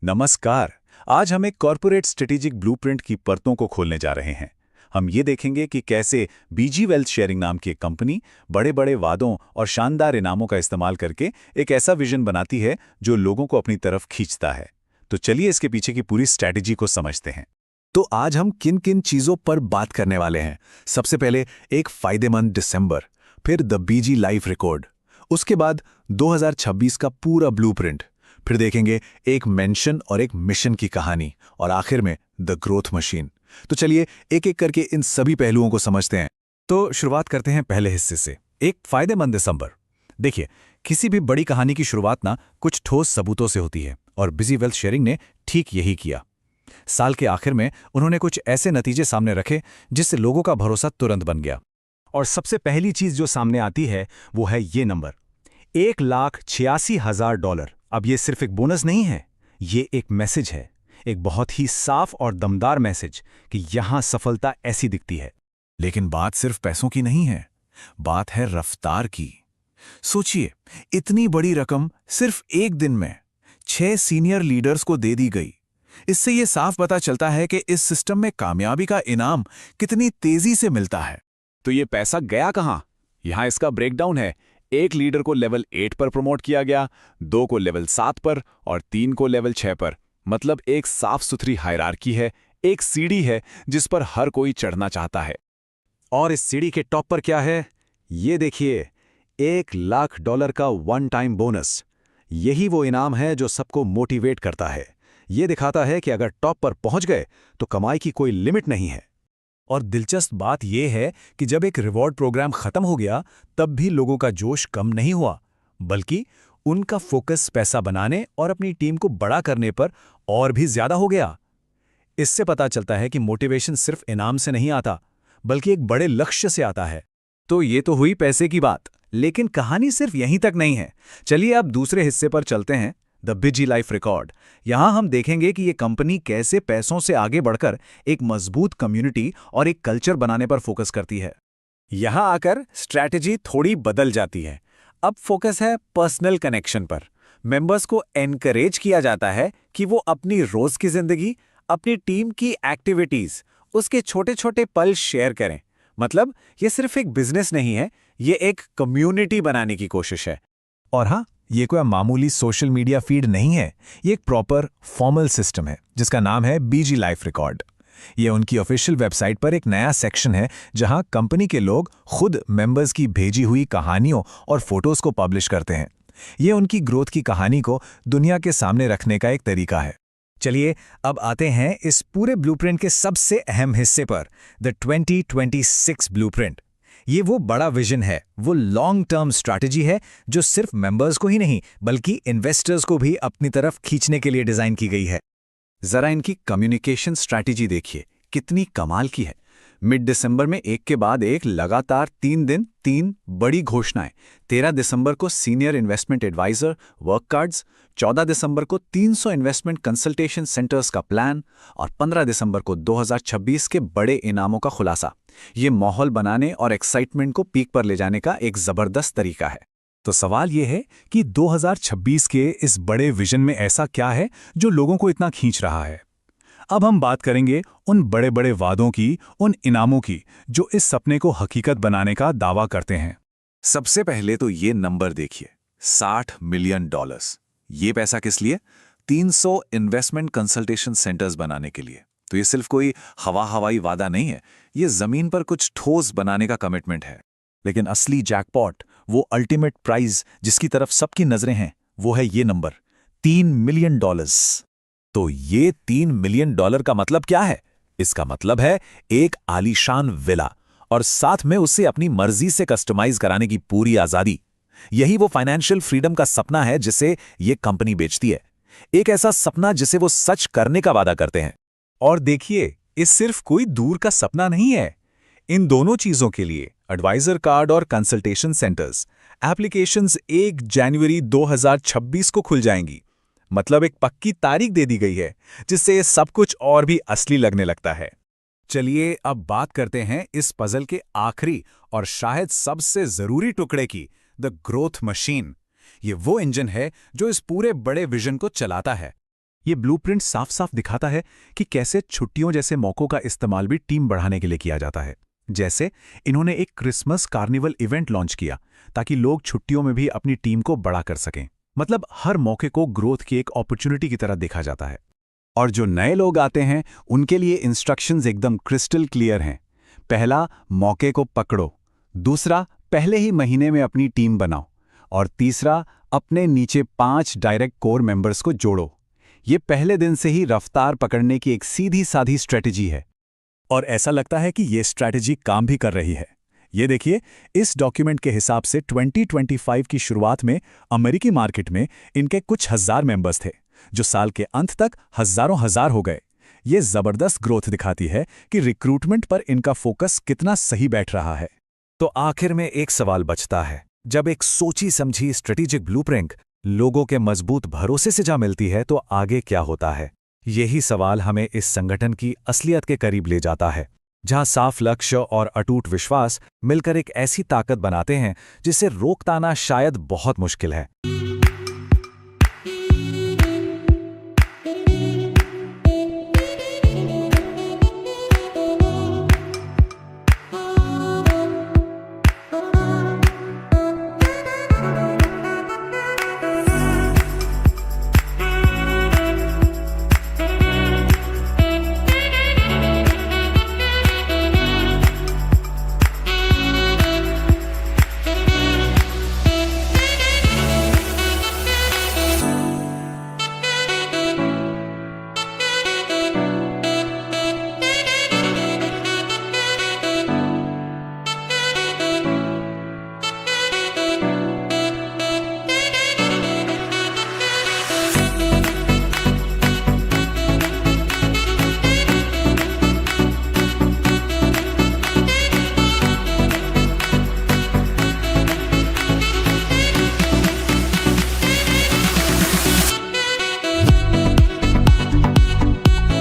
नमस्कार। आज हम एक कॉर्पोरेट स्ट्रेटेजिक ब्लूप्रिंट की परतों को खोलने जा रहे हैं। हम ये देखेंगे कि कैसे बीजी वेल्थ शेयरिंग नाम की एक कंपनी बड़े बड़े वादों और शानदार इनामों का इस्तेमाल करके एक ऐसा विजन बनाती है जो लोगों को अपनी तरफ खींचता है। तो चलिए इसके पीछे की पूरी स्ट्रैटेजी को समझते हैं। तो आज हम किन किन चीजों पर बात करने वाले हैं। सबसे पहले एक फायदेमंद दिसंबर, फिर द बीजी लाइफ रिकॉर्ड, उसके बाद 2026 का पूरा ब्लूप्रिंट, फिर देखेंगे एक मेंशन और एक मिशन की कहानी, और आखिर में द ग्रोथ मशीन। तो चलिए एक एक करके इन सभी पहलुओं को समझते हैं। तो शुरुआत करते हैं पहले हिस्से से, एक फायदेमंद दिसंबर। देखिए, किसी भी बड़ी कहानी की शुरुआत ना कुछ ठोस सबूतों से होती है, और बिजी वेल्थ शेयरिंग ने ठीक यही किया। साल के आखिर में उन्होंने कुछ ऐसे नतीजे सामने रखे जिससे लोगों का भरोसा तुरंत बन गया। और सबसे पहली चीज जो सामने आती है वो है ये नंबर, $1,86,000। अब ये सिर्फ एक बोनस नहीं है, ये एक मैसेज है, एक बहुत ही साफ और दमदार मैसेज कि यहां सफलता ऐसी दिखती है। लेकिन बात सिर्फ पैसों की नहीं है, बात है रफ्तार की। सोचिए, इतनी बड़ी रकम सिर्फ एक दिन में 6 सीनियर लीडर्स को दे दी गई। इससे यह साफ पता चलता है कि इस सिस्टम में कामयाबी का इनाम कितनी तेजी से मिलता है। तो ये पैसा गया कहां? यहां इसका ब्रेकडाउन है। एक लीडर को लेवल 8 पर प्रमोट किया गया, 2 को लेवल 7 पर और 3 को लेवल 6 पर। मतलब एक साफ सुथरी हायरार्की है, एक सीढ़ी है जिस पर हर कोई चढ़ना चाहता है। और इस सीढ़ी के टॉप पर क्या है? ये देखिए, $1,00,000 का वन टाइम बोनस। यही वो इनाम है जो सबको मोटिवेट करता है। ये दिखाता है कि अगर टॉप पर पहुंच गए तो कमाई की कोई लिमिट नहीं है। और दिलचस्प बात यह है कि जब एक रिवॉर्ड प्रोग्राम खत्म हो गया तब भी लोगों का जोश कम नहीं हुआ, बल्कि उनका फोकस पैसा बनाने और अपनी टीम को बड़ा करने पर और भी ज्यादा हो गया। इससे पता चलता है कि मोटिवेशन सिर्फ इनाम से नहीं आता, बल्कि एक बड़े लक्ष्य से आता है। तो ये तो हुई पैसे की बात, लेकिन कहानी सिर्फ यहीं तक नहीं है। चलिए अब दूसरे हिस्से पर चलते हैं, द बीजी लाइफ रिकॉर्ड। यहां हम देखेंगे कि ये कंपनी कैसे पैसों से आगे बढ़कर एक मजबूत कम्युनिटी और एक कल्चर बनाने पर फोकस करती है। यहां आकर स्ट्रैटेजी थोड़ी बदल जाती है। अब फोकस है पर्सनल कनेक्शन पर। मेंबर्स को एनकरेज किया जाता है कि वो अपनी रोज की जिंदगी, अपनी टीम की एक्टिविटीज, उसके छोटे छोटे पल शेयर करें। मतलब ये सिर्फ एक बिजनेस नहीं है, ये एक कम्युनिटी बनाने की कोशिश है। और हाँ, ये कोई मामूली सोशल मीडिया फीड नहीं है, ये एक प्रॉपर फॉर्मल सिस्टम है जिसका नाम है बीजी लाइफ रिकॉर्ड। ये उनकी ऑफिशियल वेबसाइट पर एक नया सेक्शन है जहां कंपनी के लोग खुद मेंबर्स की भेजी हुई कहानियों और फोटोज को पब्लिश करते हैं। ये उनकी ग्रोथ की कहानी को दुनिया के सामने रखने का एक तरीका है। चलिए अब आते हैं इस पूरे ब्लूप्रिंट के सबसे अहम हिस्से पर, द 2026 ब्लूप्रिंट। ये वो बड़ा विजन है, वो लॉन्ग टर्म स्ट्रैटेजी है जो सिर्फ मेंबर्स को ही नहीं बल्कि इन्वेस्टर्स को भी अपनी तरफ खींचने के लिए डिजाइन की गई है। जरा इनकी कम्युनिकेशन स्ट्रैटेजी देखिए, कितनी कमाल की है। मिड दिसंबर में एक के बाद एक लगातार 3 दिन 3 बड़ी घोषणाएं। 13 दिसंबर को senior investment adviser work cards, 14 दिसंबर को 300 इन्वेस्टमेंट कंसल्टेशन सेंटर्स का प्लान और 15 दिसंबर को 2026 के बड़े इनामों का खुलासा। ये माहौल बनाने और एक्साइटमेंट को पीक पर ले जाने का एक जबरदस्त तरीका है। तो सवाल ये है कि 2026 के इस बड़े विजन में ऐसा क्या है जो लोगों को इतना खींच रहा है। अब हम बात करेंगे उन बड़े बड़े वादों की, उन इनामों की जो इस सपने को हकीकत बनाने का दावा करते हैं। सबसे पहले तो ये नंबर देखिए, $60 मिलियन। ये पैसा किस लिए? 300 इन्वेस्टमेंट कंसल्टेशन सेंटर्स बनाने के लिए। तो ये सिर्फ कोई हवाई वादा नहीं है, ये जमीन पर कुछ ठोस बनाने का कमिटमेंट है। लेकिन असली जैकपॉट, वो अल्टीमेट प्राइज जिसकी तरफ सबकी नजरें हैं, वो है ये नंबर, $3 मिलियन। तो ये $3 मिलियन का मतलब क्या है? इसका मतलब है एक आलीशान विला और साथ में उसे अपनी मर्जी से कस्टमाइज कराने की पूरी आजादी। यही वो फाइनेंशियल फ्रीडम का सपना है जिसे ये कंपनी बेचती है। एक ऐसा सपना जिसे वो सच करने का वादा करते हैं। और देखिए, ये सिर्फ कोई दूर का सपना नहीं है। इन दोनों चीजों के लिए, एडवाइजर कार्ड और कंसल्टेशन सेंटर्स, एप्लीकेशंस 1 जनवरी 2026 को खुल जाएंगी। मतलब एक पक्की तारीख दे दी गई है, जिससे ये सब कुछ और भी असली लगने लगता है। चलिए अब बात करते हैं इस पजल के आखिरी और शायद सबसे जरूरी टुकड़े की, द ग्रोथ मशीन। ये वो इंजन है जो इस पूरे बड़े विजन को चलाता है। ये ब्लूप्रिंट साफ साफ दिखाता है कि कैसे छुट्टियों जैसे मौकों का इस्तेमाल भी टीम बढ़ाने के लिए किया जाता है। जैसे इन्होंने एक क्रिसमस कार्निवल इवेंट लॉन्च किया ताकि लोग छुट्टियों में भी अपनी टीम को बड़ा कर सकें। मतलब हर मौके को ग्रोथ की एक अपॉर्चुनिटी की तरह देखा जाता है। और जो नए लोग आते हैं उनके लिए इंस्ट्रक्शंस एकदम क्रिस्टल क्लियर हैं। पहला, मौके को पकड़ो। दूसरा, पहले ही महीने में अपनी टीम बनाओ। और तीसरा, अपने नीचे 5 डायरेक्ट कोर मेंबर्स को जोड़ो। ये पहले दिन से ही रफ्तार पकड़ने की एक सीधी साधी स्ट्रेटजी है। और ऐसा लगता है कि ये स्ट्रैटेजी काम भी कर रही है। ये देखिए, इस डॉक्यूमेंट के हिसाब से 2025 की शुरुआत में अमेरिकी मार्केट में इनके कुछ हजार मेंबर्स थे, जो साल के अंत तक हजारों हजार हो गए। ये जबरदस्त ग्रोथ दिखाती है कि रिक्रूटमेंट पर इनका फोकस कितना सही बैठ रहा है। तो आखिर में एक सवाल बचता है, जब एक सोची समझी स्ट्रेटेजिक ब्लूप्रिंट लोगों के मजबूत भरोसे से जा मिलती है तो आगे क्या होता है? यही सवाल हमें इस संगठन की असलियत के करीब ले जाता है, जहां साफ लक्ष्य और अटूट विश्वास मिलकर एक ऐसी ताकत बनाते हैं जिसे रोकना शायद बहुत मुश्किल है।